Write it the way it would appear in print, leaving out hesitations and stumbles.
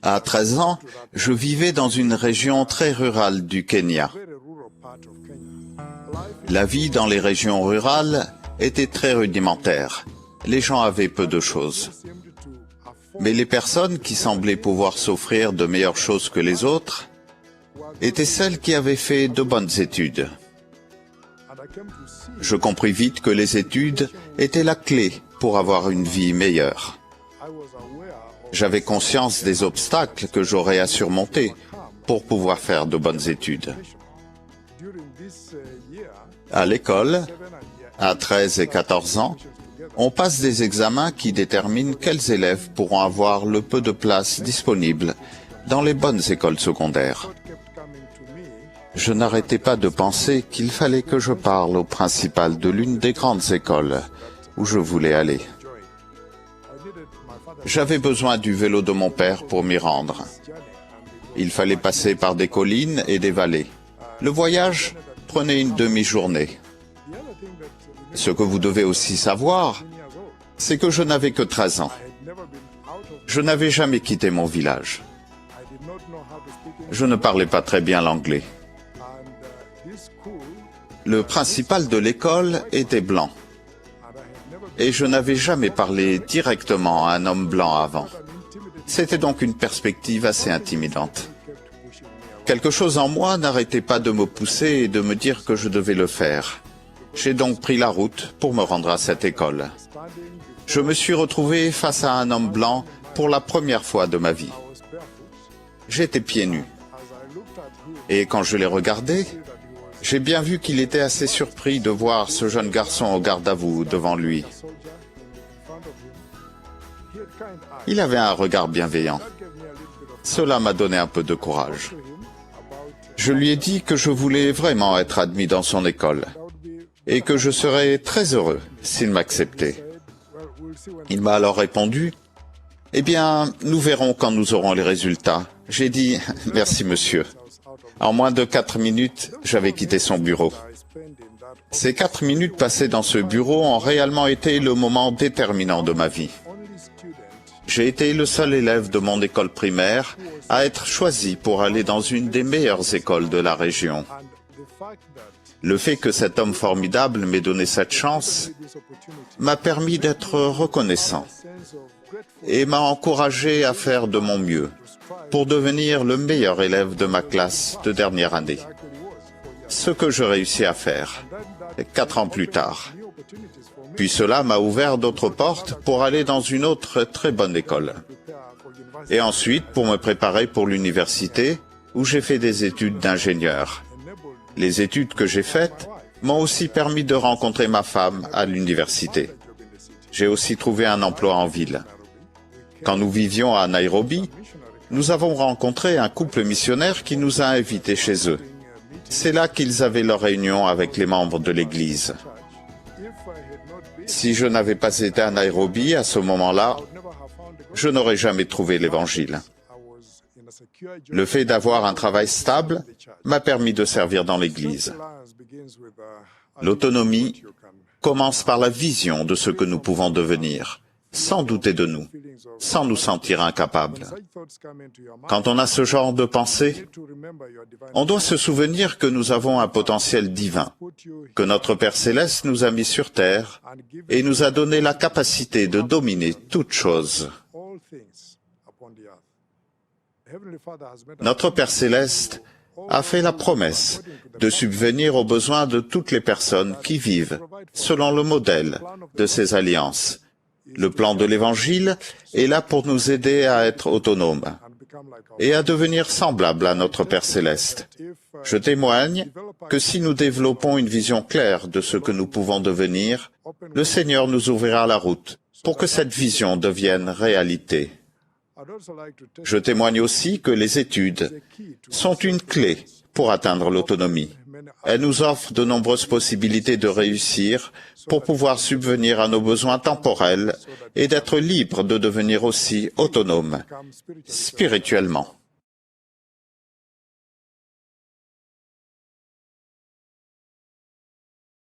À 13 ans, je vivais dans une région très rurale du Kenya. La vie dans les régions rurales était très rudimentaire. Les gens avaient peu de choses. Mais les personnes qui semblaient pouvoir s'offrir de meilleures choses que les autres étaient celles qui avaient fait de bonnes études. Je compris vite que les études étaient la clé pour avoir une vie meilleure. J'avais conscience des obstacles que j'aurais à surmonter pour pouvoir faire de bonnes études. À l'école, à 13 et 14 ans, on passe des examens qui déterminent quels élèves pourront avoir le peu de place disponible dans les bonnes écoles secondaires. Je n'arrêtais pas de penser qu'il fallait que je parle au principal de l'une des grandes écoles où je voulais aller. J'avais besoin du vélo de mon père pour m'y rendre. Il fallait passer par des collines et des vallées. Le voyage prenait une demi-journée. Ce que vous devez aussi savoir, c'est que je n'avais que 13 ans. Je n'avais jamais quitté mon village. Je ne parlais pas très bien l'anglais. Le principal de l'école était blanc. Et je n'avais jamais parlé directement à un homme blanc avant. C'était donc une perspective assez intimidante. Quelque chose en moi n'arrêtait pas de me pousser et de me dire que je devais le faire. J'ai donc pris la route pour me rendre à cette école. Je me suis retrouvé face à un homme blanc pour la première fois de ma vie. J'étais pieds nus. Et quand je l'ai regardé, j'ai bien vu qu'il était assez surpris de voir ce jeune garçon au garde à vous devant lui. Il avait un regard bienveillant. Cela m'a donné un peu de courage. Je lui ai dit que je voulais vraiment être admis dans son école et que je serais très heureux s'il m'acceptait. Il m'a alors répondu « Eh bien, nous verrons quand nous aurons les résultats. » J'ai dit « Merci monsieur ». En moins de 4 minutes, j'avais quitté son bureau. Ces 4 minutes passées dans ce bureau ont réellement été le moment déterminant de ma vie. J'ai été le seul élève de mon école primaire à être choisi pour aller dans une des meilleures écoles de la région. Le fait que cet homme formidable m'ait donné cette chance m'a permis d'être reconnaissant et m'a encouragé à faire de mon mieux pour devenir le meilleur élève de ma classe de dernière année. Ce que je réussis à faire 4 ans plus tard. Puis cela m'a ouvert d'autres portes pour aller dans une autre très bonne école. Et ensuite pour me préparer pour l'université où j'ai fait des études d'ingénieur. Les études que j'ai faites m'ont aussi permis de rencontrer ma femme à l'université. J'ai aussi trouvé un emploi en ville. Quand nous vivions à Nairobi, nous avons rencontré un couple missionnaire qui nous a invités chez eux. C'est là qu'ils avaient leur réunion avec les membres de l'Église. Si je n'avais pas été à Nairobi à ce moment-là, je n'aurais jamais trouvé l'Évangile. Le fait d'avoir un travail stable m'a permis de servir dans l'Église. L'autonomie commence par la vision de ce que nous pouvons devenir, sans douter de nous, sans nous sentir incapables. Quand on a ce genre de pensée, on doit se souvenir que nous avons un potentiel divin, que notre Père Céleste nous a mis sur terre et nous a donné la capacité de dominer toutes choses. Notre Père Céleste a fait la promesse de subvenir aux besoins de toutes les personnes qui vivent selon le modèle de ces alliances. Le plan de l'Évangile est là pour nous aider à être autonomes et à devenir semblables à notre Père Céleste. Je témoigne que si nous développons une vision claire de ce que nous pouvons devenir, le Seigneur nous ouvrira la route pour que cette vision devienne réalité. Je témoigne aussi que les études sont une clé pour atteindre l'autonomie. Elles nous offrent de nombreuses possibilités de réussir pour pouvoir subvenir à nos besoins temporels et d'être libres de devenir aussi autonomes spirituellement.